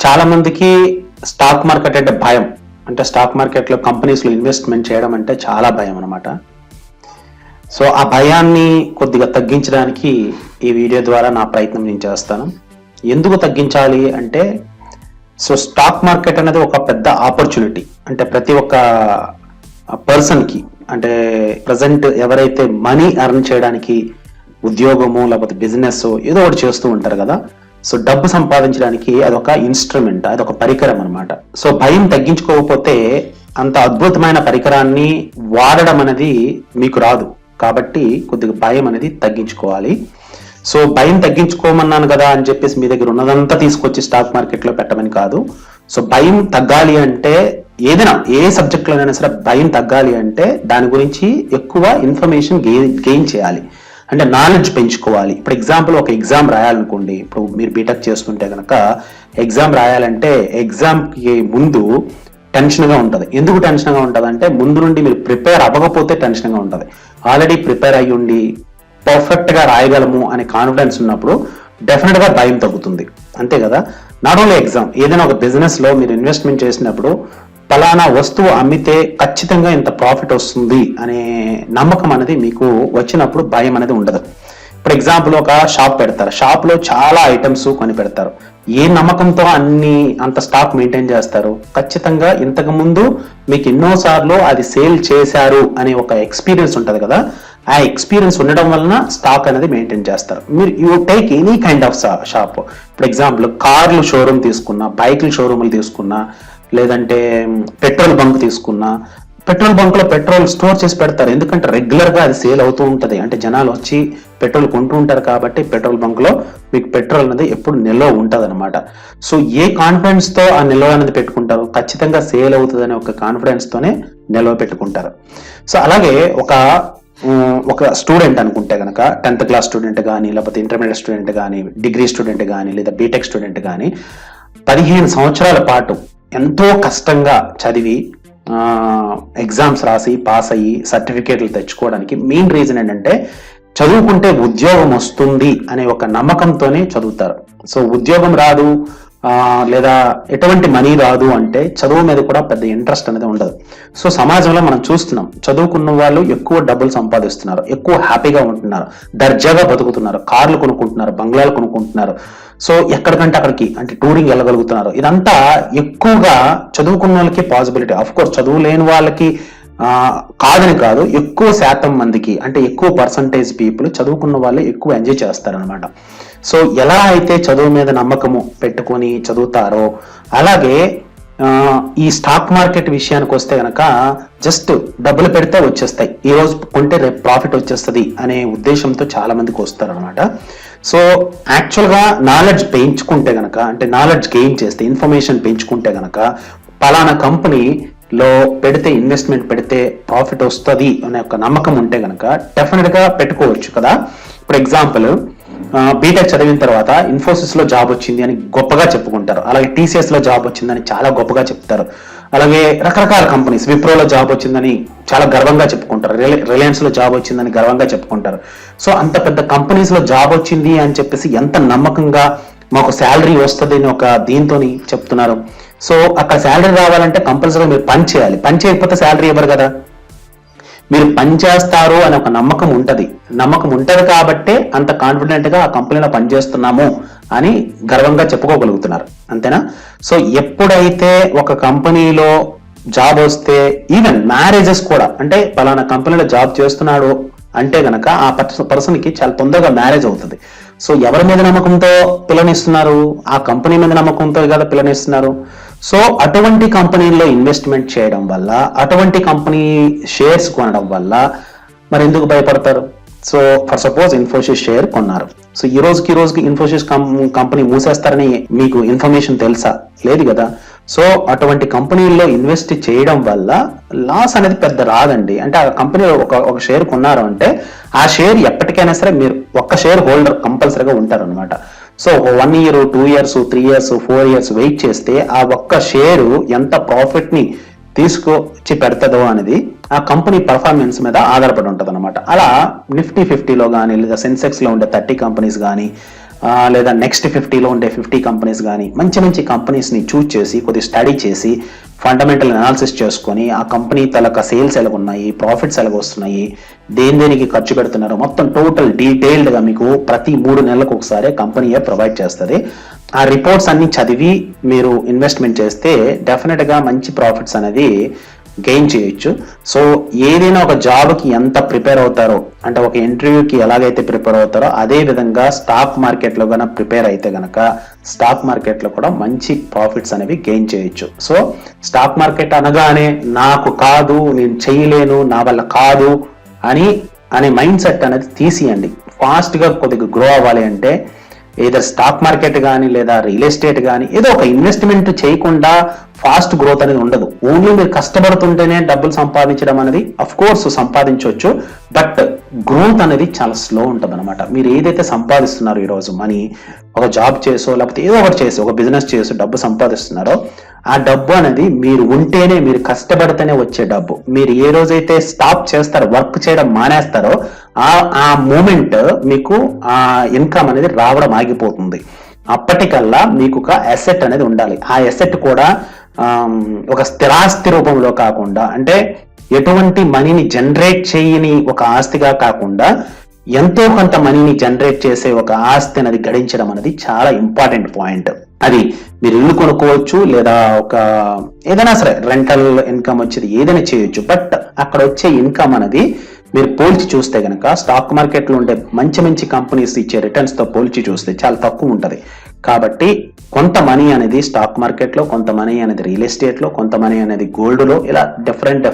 చాలా మందికి stock market అంటే భయం. అంటే స్టాక్ మార్కెట్లో కంపెనీస్లో ఇన్వెస్ట్మెంట్ చేయడం అంటే చాలా భయం అనమాట. సో ఆ భయాన్ని కొద్దిగా తగ్గించడానికి ఈ వీడియో ద్వారా నా ప్రయత్నం నేను చేస్తాను. ఎందుకు తగ్గించాలి అంటే, సో స్టాక్ మార్కెట్ అనేది ఒక పెద్ద ఆపర్చునిటీ. అంటే ప్రతి ఒక్క పర్సన్కి, అంటే ప్రజెంట్ ఎవరైతే మనీ ఎర్న్ చేయడానికి ఉద్యోగము లేకపోతే బిజినెస్ ఏదో ఒకటి చేస్తూ ఉంటారు కదా, సో డబ్బు సంపాదించడానికి అదొక ఇన్స్ట్రుమెంట్, అదొక పరికరం అనమాట. సో భయం తగ్గించుకోకపోతే అంత అద్భుతమైన పరికరాన్ని వాడడం అనేది మీకు రాదు. కాబట్టి కొద్దిగా భయం అనేది తగ్గించుకోవాలి. సో భయం తగ్గించుకోమన్నాను కదా అని చెప్పేసి మీ దగ్గర ఉన్నదంతా తీసుకొచ్చి స్టాక్ మార్కెట్లో పెట్టమని కాదు. సో భయం తగ్గాలి అంటే ఏదైనా ఏ సబ్జెక్ట్లోనైనా సరే భయం తగ్గాలి అంటే దాని గురించి ఎక్కువ ఇన్ఫర్మేషన్ గెయిన్ చేయాలి. అంటే నాలెడ్జ్ పెంచుకోవాలి. ఇప్పుడు ఎగ్జాంపుల్ ఒక ఎగ్జామ్ రాయాలనుకోండి. ఇప్పుడు మీరు బీటెక్ చేస్తుంటే కనుక ఎగ్జామ్ రాయాలంటే ఎగ్జామ్కి ముందు టెన్షన్గా ఉంటుంది. ఎందుకు టెన్షన్గా ఉంటుంది అంటే, ముందు నుండి మీరు ప్రిపేర్ అవ్వకపోతే టెన్షన్గా ఉంటుంది. ఆల్రెడీ ప్రిపేర్ అయ్యి ఉండి పర్ఫెక్ట్గా రాయగలము అనే కాన్ఫిడెన్స్ ఉన్నప్పుడు డెఫినెట్గా భయం తగ్గుతుంది. అంతే కదా. నాట్ ఓన్లీ ఎగ్జామ్, ఏదైనా ఒక బిజినెస్లో మీరు ఇన్వెస్ట్మెంట్ చేసినప్పుడు పలానా వస్తువు అమ్మితే ఖచ్చితంగా ఇంత ప్రాఫిట్ వస్తుంది అనే నమ్మకం అనేది మీకు వచ్చినప్పుడు భయం అనేది ఉండదు. ఇప్పుడు ఎగ్జాంపుల్ ఒక షాప్ పెడతారు, షాప్లో చాలా ఐటమ్స్ కొని పెడతారు. ఏ నమ్మకంతో అంత స్టాక్ మెయింటైన్ చేస్తారు? ఖచ్చితంగా ఇంతకు ముందు మీకు ఎన్నోసార్లు అది సేల్ చేశారు అనే ఒక ఎక్స్పీరియన్స్ ఉంటుంది కదా, ఆ ఎక్స్పీరియన్స్ ఉండడం వలన స్టాక్ అనేది మెయింటైన్ చేస్తారు. మీరు you take any kind of shop. ఇప్పుడు ఎగ్జాంపుల్ కార్లు షోరూమ్ తీసుకున్నా, బైకుల షోరూమ్లు తీసుకున్నా, లేదంటే పెట్రోల్ బంక్ తీసుకున్నా, పెట్రోల్ బంక్ లో పెట్రోల్ స్టోర్ చేసి పెడతారు. ఎందుకంటే రెగ్యులర్ గా అది సేల్ అవుతూ ఉంటది. అంటే జనాలు వచ్చి పెట్రోల్ కొంటూ ఉంటారు కాబట్టి పెట్రోల్ బంక్ లో మీకు పెట్రోల్ అనేది ఎప్పుడు నిల్వ ఉంటది అనమాట. సో ఏ కాన్ఫిడెన్స్ తో ఆ నిల్వ అనేది పెట్టుకుంటారు? ఖచ్చితంగా సేల్ అవుతుంది అనే ఒక కాన్ఫిడెన్స్ తోనే నిల్వ పెట్టుకుంటారు. సో అలాగే ఒక స్టూడెంట్ అనుకుంటే కనుక 10th క్లాస్ స్టూడెంట్ కానీ, లేకపోతే ఇంటర్మీడియట్ స్టూడెంట్ కానీ, డిగ్రీ స్టూడెంట్ కానీ, లేదా బీటెక్ స్టూడెంట్ కానీ 15 సంవత్సరాల పాటు ఎంతో కష్టంగా చదివి ఎగ్జామ్స్ రాసి పాస్ అయ్యి సర్టిఫికేట్లు తెచ్చుకోవడానికి మెయిన్ రీజన్ ఏంటంటే, చదువుకుంటే ఉద్యోగం వస్తుంది అనే ఒక నమ్మకంతోనే చదువుతారు. సో ఉద్యోగం రాదు లేదా ఎటువంటి మనీ రాదు అంటే చదువు మీద కూడా పెద్ద ఇంట్రెస్ట్ అనేది ఉండదు. సో సమాజంలో మనం చూస్తున్నాం, చదువుకున్న వాళ్ళు ఎక్కువ డబ్బులు సంపాదిస్తున్నారు, ఎక్కువ హ్యాపీగా ఉంటున్నారు, దర్జాగా బతుకుతున్నారు, కార్లు కొనుక్కుంటున్నారు, బంగ్లాలు కొనుక్కుంటున్నారు. సో ఎక్కడికంటే అక్కడికి అంటే టూరింగ్ వెళ్ళగలుగుతున్నారు. ఇదంతా ఎక్కువగా చదువుకున్న వాళ్ళకి పాసిబిలిటీ. ఆఫ్ కోర్స్ చదువు లేని వాళ్ళకి కాదని కాదు, ఎక్కువ శాతం మందికి అంటే ఎక్కువ పర్సంటేజ్ పీపుల్ చదువుకున్న వాళ్ళు ఎక్కువ ఎంజాయ్ చేస్తారనమాట. సో ఎలా అయితే చదువు మీద నమ్మకము పెట్టుకొని చదువుతారో అలాగే ఈ స్టాక్ మార్కెట్ విషయానికి వస్తే కనుక జస్ట్ డబ్బులు పెడితే వచ్చేస్తాయి, ఈ రోజు కొంటే రేపు ప్రాఫిట్ వచ్చేస్తుంది అనే ఉద్దేశంతో చాలా మందికి వస్తారనమాట. సో యాక్చువల్గా నాలెడ్జ్ పెంచుకుంటే గనక, అంటే నాలెడ్జ్ గెయిన్ చేస్తే, ఇన్ఫర్మేషన్ పెంచుకుంటే గనక, పలానా కంపెనీలో పెడితే ఇన్వెస్ట్మెంట్ పెడితే ప్రాఫిట్ వస్తుంది అనే ఒక నమ్మకం ఉంటే గనక డెఫినెట్ గా పెట్టుకోవచ్చు కదా. ఇప్పుడు ఎగ్జాంపుల్ బీటెక్ చదివిన తర్వాత ఇన్ఫోసిస్ లో జాబ్ వచ్చింది అని గొప్పగా చెప్పుకుంటారు, అలాగే టీసీఎస్ లో జాబ్ వచ్చిందని చాలా గొప్పగా చెప్తారు, అలాగే రకరకాల కంపెనీస్ విప్రోలో జాబ్ వచ్చిందని చాలా గర్వంగా చెప్పుకుంటారు, రిలయన్స్ లో జాబ్ వచ్చిందని గర్వంగా చెప్పుకుంటారు. సో అంత పెద్ద కంపెనీస్ లో జాబ్ వచ్చింది అని చెప్పేసి ఎంత నమ్మకంగా మాకు శాలరీ వస్తుంది అని ఒక దీంతో చెప్తున్నారు. సో అక్కడ శాలరీ రావాలంటే కంపల్సరీగా మీరు పని చేయాలి, పని చేయకపోతే శాలరీ ఇవ్వరు కదా. మీరు పని చేస్తారు అనే ఒక నమ్మకం ఉంటది కాబట్టే అంత కాన్ఫిడెంట్ గా ఆ కంపెనీలో పనిచేస్తున్నాము అని గర్వంగా చెప్పుకోగలుగుతున్నారు, అంతేనా. సో ఎప్పుడైతే ఒక కంపెనీలో జాబ్ వస్తే, ఈవెన్ మ్యారేజెస్ కూడా, అంటే పలానా కంపెనీలో జాబ్ చేస్తున్నాడు అంటే గనక ఆ పర్సన్ కి చాలా తొందరగా మ్యారేజ్ అవుతుంది. సో ఎవరి మీద నమ్మకంతో పిల్లనిస్తున్నారు? ఆ కంపెనీ మీద నమ్మకంతో కదా పిల్లనిస్తున్నారు. సో అటువంటి కంపెనీల్లో ఇన్వెస్ట్మెంట్ చేయడం వల్ల, అటువంటి కంపెనీ షేర్స్ కొనడం వల్ల మరి ఎందుకు భయపడతారు? So for suppose Infosys share కొన్నారు. సో ఈ రోజుకి ఇన్ఫోసిస్ కంపెనీ మూసేస్తారని మీకు ఇన్ఫర్మేషన్ తెలుసా? లేదు కదా. సో అటువంటి కంపెనీల్లో ఇన్వెస్ట్ చేయడం వల్ల లాస్ అనేది పెద్ద రాదండి. అంటే ఆ కంపెనీలో ఒక షేర్ కొన్నారు అంటే ఆ షేర్ ఎప్పటికైనా సరే మీరు ఒక్క షేర్ హోల్డర్ కంపల్సరీగా ఉంటారనమాట. So 1 year 2 years 3 years 4 years wait చేస్తే ఆ ఒక్క షేరు ఎంత ప్రాఫిట్ ని తీసుకొచ్చి పెడతదో అనేది ఆ కంపెనీ పర్ఫార్మెన్స్ మీద ఆధారపడి ఉంటుంది అనమాట. అలా నిఫ్టీ 50లో కానీ, లేదా సెన్సెక్స్ లో ఉండే 30 కంపెనీస్ కానీ, లేదా నెక్స్ట్ 50లో ఉండే 50 కంపెనీస్ కానీ మంచి మంచి కంపెనీస్ని చూస్ చేసి కొద్దిగా స్టడీ చేసి ఫండమెంటల్ అనాలిసిస్ చేసుకొని ఆ కంపెనీ తలక సేల్స్ ఎలాగ ఉన్నాయి, ప్రాఫిట్స్ ఎలాగ వస్తున్నాయి, దేనికి ఖర్చు పెడుతున్నారు మొత్తం టోటల్ డీటెయిల్డ్గా మీకు ప్రతి 3 నెలలకు ఒకసారి కంపెనీయే ప్రొవైడ్ చేస్తుంది. ఆ రిపోర్ట్స్ అన్ని చదివి మీరు ఇన్వెస్ట్మెంట్ చేస్తే డెఫినెట్గా మంచి ప్రాఫిట్స్ అనేది గెయిన్ చేయొచ్చు. సో ఏదైనా ఒక జాబ్కి ఎంత ప్రిపేర్ అవుతారో, అంటే ఒక ఇంటర్వ్యూకి ఎలాగైతే ప్రిపేర్ అవుతారో అదే విధంగా స్టాక్ మార్కెట్లో కనుక ప్రిపేర్ అయితే కనుక స్టాక్ మార్కెట్లో కూడా మంచి ప్రాఫిట్స్ అనేవి గెయిన్ చేయొచ్చు. సో స్టాక్ మార్కెట్ అనగానే నాకు కాదు, నేను చేయలేను, నా వల్ల కాదు అనే మైండ్ సెట్ అనేది తీసియండి. ఫాస్ట్గా కొద్దిగా గ్రో అవ్వాలి అంటే ఏదో స్టాక్ మార్కెట్ కానీ లేదా రియల్ ఎస్టేట్ కానీ ఏదో ఒక ఇన్వెస్ట్మెంట్ చేయకుండా ఫాస్ట్ గ్రోత్ అనేది ఉండదు. ఓన్లీ మీరు కష్టపడుతుంటేనే డబ్బులు సంపాదించడం అనేది అఫ్ కోర్స్ సంపాదించవచ్చు, బట్ గ్రోత్ అనేది చాలా స్లో ఉంటుంది అనమాట. మీరు ఏదైతే సంపాదిస్తున్నారో ఈరోజు మనీ, ఒక జాబ్ చేసో లేకపోతే ఏదో ఒకటి చేసి ఒక బిజినెస్ చేసి డబ్బు సంపాదిస్తున్నారో ఆ డబ్బు అనేది మీరు ఉంటేనే, మీరు కష్టపడితేనే వచ్చే డబ్బు. మీరు ఏ రోజైతే స్టాప్ చేస్తారో, వర్క్ చేయడం మానేస్తారో ఆ మూమెంట్ మీకు ఆ ఇన్కమ్ అనేది రావడం ఆగిపోతుంది. అప్పటికల్లా మీకు ఒక అసెట్ అనేది ఉండాలి. ఆ అసెట్ కూడా ఒక స్థిరాస్తి రూపంలో కాకుండా, అంటే ఎటువంటి మనీని జనరేట్ చేయని ఒక ఆస్తిగా కాకుండా ఎంతో కొంత మనీని జనరేట్ చేసే ఒక ఆస్తి అనేది గడించడం అనేది చాలా ఇంపార్టెంట్ పాయింట్. అది మీరు ఇల్లు కొనుక్కోవచ్చు, లేదా ఒక ఏదైనా సరే రెంటల్ ఇన్కమ్ వచ్చేది ఏదైనా చేయొచ్చు. బట్ అక్కడ వచ్చే ఇన్కమ్ అనేది మీరు పోల్చి చూస్తే కనుక స్టాక్ మార్కెట్లో ఉండే మంచి మంచి కంపెనీస్ ఇచ్చే రిటర్న్స్ తో పోల్చి చూస్తే చాలా తక్కువ ఉంటుంది. కాబట్టి కొంత మనీ అనేది స్టాక్ మార్కెట్లో, కొంత మనీ అనేది రియల్ ఎస్టేట్లో, కొంత మనీ అనేది గోల్డ్లో, ఇలా డిఫరెంట్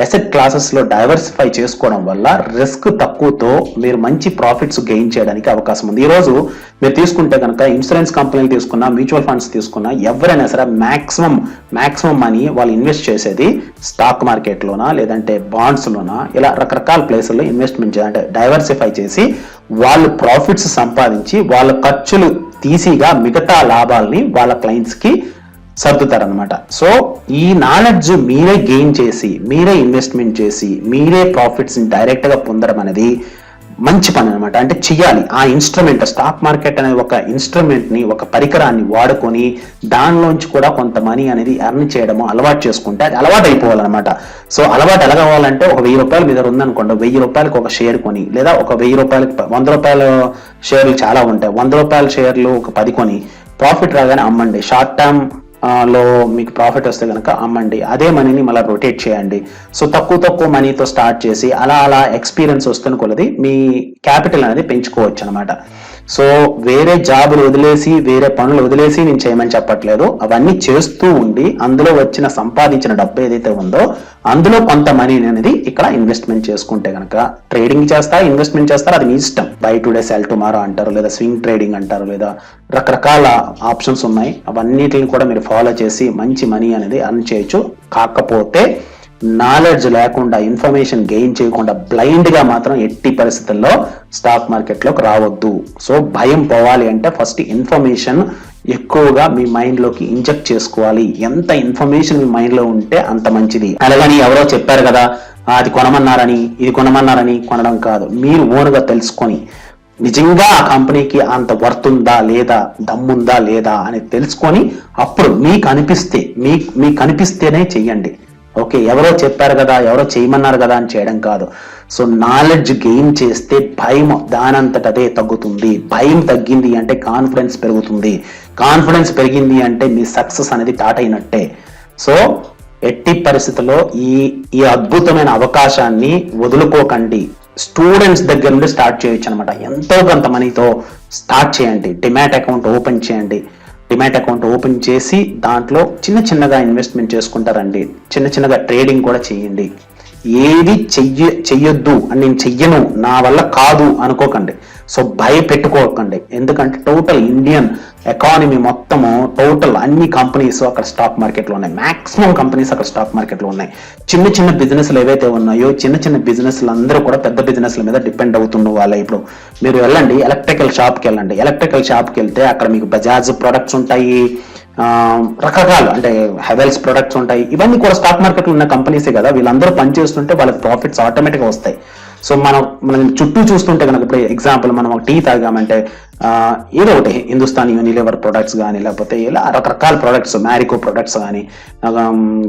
అసెట్ క్లాసెస్ లో డైవర్సిఫై చేసుకోవడం వల్ల రిస్క్ తక్కువతో మీరు మంచి ప్రాఫిట్స్ గెయిన్ చేయడానికి అవకాశం ఉంది. ఈ రోజు మీరు తీసుకుంటే కనుక ఇన్సూరెన్స్ కంపెనీలు తీసుకున్నా, మ్యూచువల్ ఫండ్స్ తీసుకున్నా, ఎవరైనా సరే మాక్సిమం మనీ వాళ్ళు ఇన్వెస్ట్ చేసేది స్టాక్ మార్కెట్ లోనా లేదంటే బాండ్స్ లోనా, ఇలా రకరకాల ప్లేసుల్లో ఇన్వెస్ట్మెంట్ అంటే డైవర్సిఫై చేసి వాళ్ళు ప్రాఫిట్స్ సంపాదించి వాళ్ళ ఖర్చులు తీసిగా మిగతా లాభాలని వాళ్ళ క్లయింట్స్ కి సర్దుతారనమాట. సో ఈ నాలెడ్జ్ మీరే గెయిన్ చేసి, మీరే ఇన్వెస్ట్మెంట్ చేసి, మీరే ప్రాఫిట్స్ ని డైరెక్ట్ గా పొందడం అనేది మంచి పని అనమాట. అంటే చెయ్యాలి. ఆ ఇన్స్ట్రుమెంట్, స్టాక్ మార్కెట్ అనే ఒక ఇన్స్ట్రుమెంట్ ని, ఒక పరికరాన్ని వాడుకొని దానిలోంచి కూడా కొంత మనీ అనేది ఎర్న్ చేయడము అలవాటు చేసుకుంటే అది అలవాటు అయిపోవాలన్నమాట. సో అలవాటు ఎలాగవ్వాలంటే ఒక 1000 రూపాయలు మీద ఉందనుకోండి, 1000 రూపాయలకు ఒక షేర్ కొని, లేదా ఒక 1000 రూపాయలకి 100 రూపాయల షేర్లు చాలా ఉంటాయి, 100 రూపాయల షేర్లు ఒక 10 కొని ప్రాఫిట్ రాగానే అమ్మండి. షార్ట్ టర్మ్ లో మీకు ప్రాఫిట్ వస్తే కనుక అమ్మండి. అదే మనీని మళ్ళీ రొటేట్ చేయండి. సో తక్కువ మనీతో స్టార్ట్ చేసి అలా ఎక్స్పీరియన్స్ వస్తున్న కొలది మీ క్యాపిటల్ అనేది పెంచుకోవచ్చు అనమాట. సో వేరే జాబులు వదిలేసి, వేరే పనులు వదిలేసి నేను చేయమని చెప్పట్లేదు. అవన్నీ చేస్తూ ఉండి అందులో వచ్చిన సంపాదించిన డబ్బు ఏదైతే ఉందో అందులో కొంత మనీ అనేది ఇక్కడ ఇన్వెస్ట్మెంట్ చేసుకుంటే కనుక, ట్రేడింగ్ చేస్తారా, ఇన్వెస్ట్మెంట్ చేస్తారా, అది మీ ఇష్టం. బై టుడే సెల్ టుమారో అంటారు, లేదా స్వింగ్ ట్రేడింగ్ అంటారు, లేదా రకరకాల ఆప్షన్స్ ఉన్నాయి. అవన్నిటిని కూడా మీరు ఫాలో చేసి మంచి మనీ అనేది అర్న్ చేయొచ్చు. కాకపోతే నాలెడ్జ్ లేకుండా, ఇన్ఫర్మేషన్ గెయిన్ చేయకుండా బ్లైండ్ గా మాత్రం ఎట్టి పరిస్థితుల్లో స్టాక్ మార్కెట్ లోకి రావద్దు. సో భయం పోవాలి అంటే ఫస్ట్ ఇన్ఫర్మేషన్ ఎక్కువగా మీ మైండ్ లోకి ఇంజెక్ట్ చేసుకోవాలి. ఎంత ఇన్ఫర్మేషన్ మీ మైండ్ లో ఉంటే అంత మంచిది. అలాగని ఎవరో చెప్పారు కదా అది కొనమన్నారని, ఇది కొనమన్నారని కొనడం కాదు. మీరు ఓన్గా తెలుసుకొని నిజంగా ఆ కంపెనీకి అంత వర్త్ ఉందా లేదా, దమ్ముందా లేదా అని తెలుసుకొని అప్పుడు మీకు అనిపిస్తేనే చెయ్యండి. ఓకే, ఎవరో చెప్పారు కదా, ఎవరో చేయమన్నారు కదా అని చేయడం కాదు. సో నాలెడ్జ్ గెయిన్ చేస్తే భయం దానంతట అదే తగ్గుతుంది. భయం తగ్గింది అంటే కాన్ఫిడెన్స్ పెరుగుతుంది. కాన్ఫిడెన్స్ పెరిగింది అంటే మీ సక్సెస్ అనేది టాట్ అయినట్టే. సో ఎట్టి పరిస్థితుల్లో ఈ అద్భుతమైన అవకాశాన్ని వదులుకోకండి. స్టూడెంట్స్ దగ్గర నుండి స్టార్ట్ చేయొచ్చు అనమాట. ఎంతో కొంత మనీతో స్టార్ట్ చేయండి. డిమాట్ అకౌంట్ ఓపెన్ చేయండి. డిమాట్ అకౌంట్ ఓపెన్ చేసి దాంట్లో చిన్నగా ఇన్వెస్ట్మెంట్ చేసుకుంటారండి. చిన్నగా ట్రేడింగ్ కూడా చేయండి. ఏది చెయ్యొద్దు అని, నేను చెయ్యను, నా వల్ల కాదు అనుకోకండి. సో భయపెట్టుకోకండి. ఎందుకంటే టోటల్ ఇండియన్ ఎకానమీ మొత్తము, టోటల్ అన్ని కంపెనీస్ అక్కడ స్టాక్ మార్కెట్లో ఉన్నాయి. మాక్సిమం కంపెనీస్ అక్కడ స్టాక్ మార్కెట్లో ఉన్నాయి. చిన్న బిజినెస్లు ఏవైతే ఉన్నాయో, చిన్న బిజినెస్లు అందరూ కూడా పెద్ద బిజినెస్ల మీద డిపెండ్ అవుతున్న వాళ్ళ. ఇప్పుడు మీరు వెళ్ళండి, ఎలక్ట్రికల్ షాప్కి వెళ్ళండి. ఎలక్ట్రికల్ షాప్కి వెళ్తే అక్కడ మీకు బజాజ్ ప్రొడక్ట్స్ ఉంటాయి, రకరకాలు అంటే హెవెల్స్ ప్రొడక్ట్స్ ఉంటాయి. ఇవన్నీ కూడా స్టాక్ మార్కెట్లో ఉన్న కంపెనీసే కదా. వీళ్ళందరూ పనిచేస్తుంటే వాళ్ళకి ప్రాఫిట్స్ ఆటోమేటిక్గా వస్తాయి. సో మనం చుట్టూ చూస్తుంటే కనుక ఇప్పుడు ఎగ్జాంపుల్ మనం ఒక టీ తాగామంటే ఏదో ఒకటి హిందుస్థాన్ యూనిలివర్ ప్రొడక్ట్స్ కానీ లేకపోతే ఇలా రకరకాల ప్రొడక్ట్స్, మ్యారికో ప్రొడక్ట్స్ కానీ,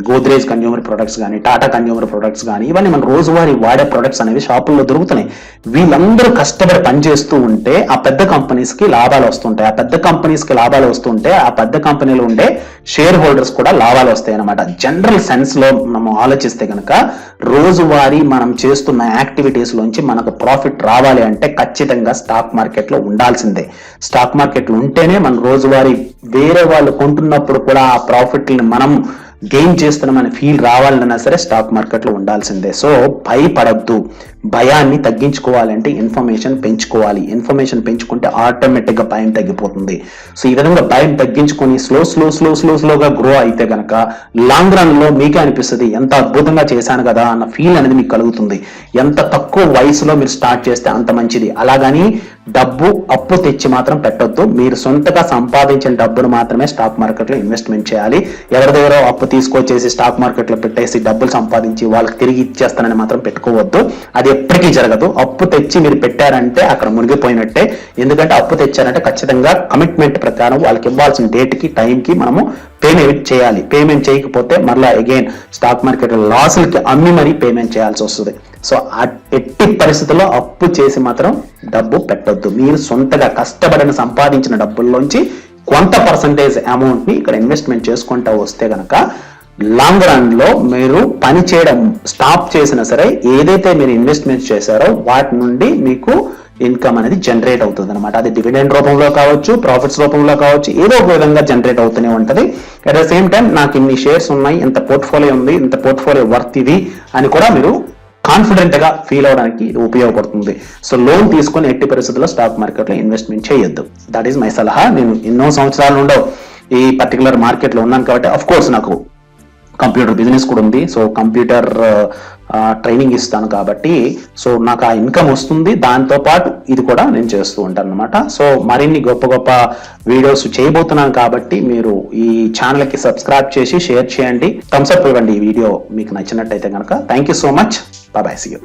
గోద్రేజ్ కన్జ్యూమర్ ప్రొడక్ట్స్ కానీ, టాటా కన్జ్యూమర్ ప్రొడక్ట్స్ కానీ, ఇవన్నీ మన రోజువారీ వాడే ప్రొడక్ట్స్ అనేవి షాపుల్లో దొరుకుతున్నాయి. వీళ్ళందరూ కష్టపడి పనిచేస్తూ ఉంటే ఆ పెద్ద కంపెనీస్ కి లాభాలు వస్తుంటాయి. ఆ పెద్ద కంపెనీస్ కి లాభాలు వస్తుంటే ఆ పెద్ద కంపెనీలో ఉండే షేర్ హోల్డర్స్ కూడా లాభాలు వస్తాయి అనమాట. జనరల్ సెన్స్ లో మనం ఆలోచిస్తే కనుక రోజువారీ మనం చేస్తున్న యాక్టివిటీస్ లోంచి మనకు ప్రాఫిట్ రావాలి అంటే ఖచ్చితంగా స్టాక్ మార్కెట్ లో ఉండాల్సిందే. స్టాక్ మార్కెట్ లో ఉంటేనే మన రోజువారీ వేరే వాళ్ళు కొంటున్నప్పుడు కూడా ఆ ప్రాఫిట్ ని మనం గెయిన్ చేస్తున్నామని ఫీల్ రావాలన్నా సరే స్టాక్ మార్కెట్ లో ఉండాల్సిందే. సో భయపడద్దు. భయాన్ని తగ్గించుకోవాలంటే ఇన్ఫర్మేషన్ పెంచుకోవాలి. ఇన్ఫర్మేషన్ పెంచుకుంటే ఆటోమేటిక్ గా భయం తగ్గిపోతుంది. సో ఈ విధంగా భయం తగ్గించుకొని స్లోగా గ్రో అయితే గనక లాంగ్ రన్ లో మీకే అనిపిస్తుంది ఎంత అద్భుతంగా చేశాను కదా అన్న ఫీల్ అనేది మీకు కలుగుతుంది. ఎంత తక్కువ వయసులో మీరు స్టార్ట్ చేస్తే అంత మంచిది. అలాగని డబ్బు అప్పు తెచ్చి మాత్రం పెట్టొద్దు. మీరు సొంతగా సంపాదించిన డబ్బును మాత్రమే స్టాక్ మార్కెట్ లో ఇన్వెస్ట్మెంట్ చేయాలి. ఎవరి దగ్గర అప్పు తీసుకొచ్చేసి స్టాక్ మార్కెట్ లో పెట్టేసి డబ్బులు సంపాదించి వాళ్ళకి తిరిగి ఇచ్చేస్తానని మాత్రం పెట్టుకోవద్దు. అది ఎప్పటికీ జరగదు. అప్పు తెచ్చి మీరు పెట్టారంటే అక్కడ మునిగిపోయినట్టే. ఎందుకంటే అప్పు తెచ్చారంటే ఖచ్చితంగా కమిట్మెంట్ ప్రకారం వాళ్ళకి ఇవ్వాల్సిన డేట్ కి టైం కి మనము పేమెంట్ చేయాలి. పేమెంట్ చేయకపోతే మరలా అగైన్ స్టాక్ మార్కెట్ లాసులకి అమ్మి మరీ పేమెంట్ చేయాల్సి వస్తుంది. సో ఎట్టి పరిస్థితుల్లో అప్పు చేసి మాత్రం డబ్బు పెట్టొద్దు. మీరు సొంతగా కష్టపడిన సంపాదించిన డబ్బుల్లోంచి కొంత పర్సంటేజ్ అమౌంట్ ని ఇక్కడ ఇన్వెస్ట్మెంట్ చేసుకుంటూ వస్తే గనక లాంగ్ రన్ లో మీరు పని చేయడం స్టాప్ చేసినా సరే ఏదైతే మీరు ఇన్వెస్ట్మెంట్ చేశారో వాటి నుండి మీకు ఇన్కమ్ అనేది జనరేట్ అవుతుంది అనమాట. అది డివిడెండ్ రూపంలో కావచ్చు, ప్రాఫిట్స్ రూపంలో కావచ్చు, ఏదో ఒక విధంగా జనరేట్ అవుతూనే ఉంటది. అట్ ద సేమ్ టైం నాకు ఇన్ని షేర్స్ ఉన్నాయి, ఇంత పోర్ట్ఫోలియో ఉంది, ఇంత పోర్ట్ఫోలియో వర్త్ ఇది అని కూడా మీరు కాన్ఫిడెంట్ గా ఫీల్ అవడానికి ఇది ఉపయోగపడుతుంది. సో లోన్ తీసుకొని ఎట్టి పరిస్థితుల్లో స్టాక్ మార్కెట్ లో ఇన్వెస్ట్మెంట్ చేయొద్దు. దట్ ఈస్ మై సలహా. నేను ఎన్నో సంవత్సరాల నుండో ఈ పర్టికులర్ మార్కెట్ లో ఉన్నాను కాబట్టి అఫ్ కోర్స్ నాకు కంప్యూటర్ బిజినెస్ కూడా ఉంది. సో కంప్యూటర్ ట్రైనింగ్ ఇస్తాను కాబట్టి సో నాకు ఆ ఇన్కమ్ వస్తుంది. దాంతో పాటు ఇది కూడా నేను చేస్తూ ఉంటాను అనమాట. సో మరిన్ని గొప్ప వీడియోస్ చేయబోతున్నాను కాబట్టి మీరు ఈ ఛానల్ కి సబ్స్క్రైబ్ చేసి షేర్ చేయండి, థమ్స్ అప్ ఇవ్వండి ఈ వీడియో మీకు నచ్చినట్టయితే కనుక. Thank you so much. Bye. See you.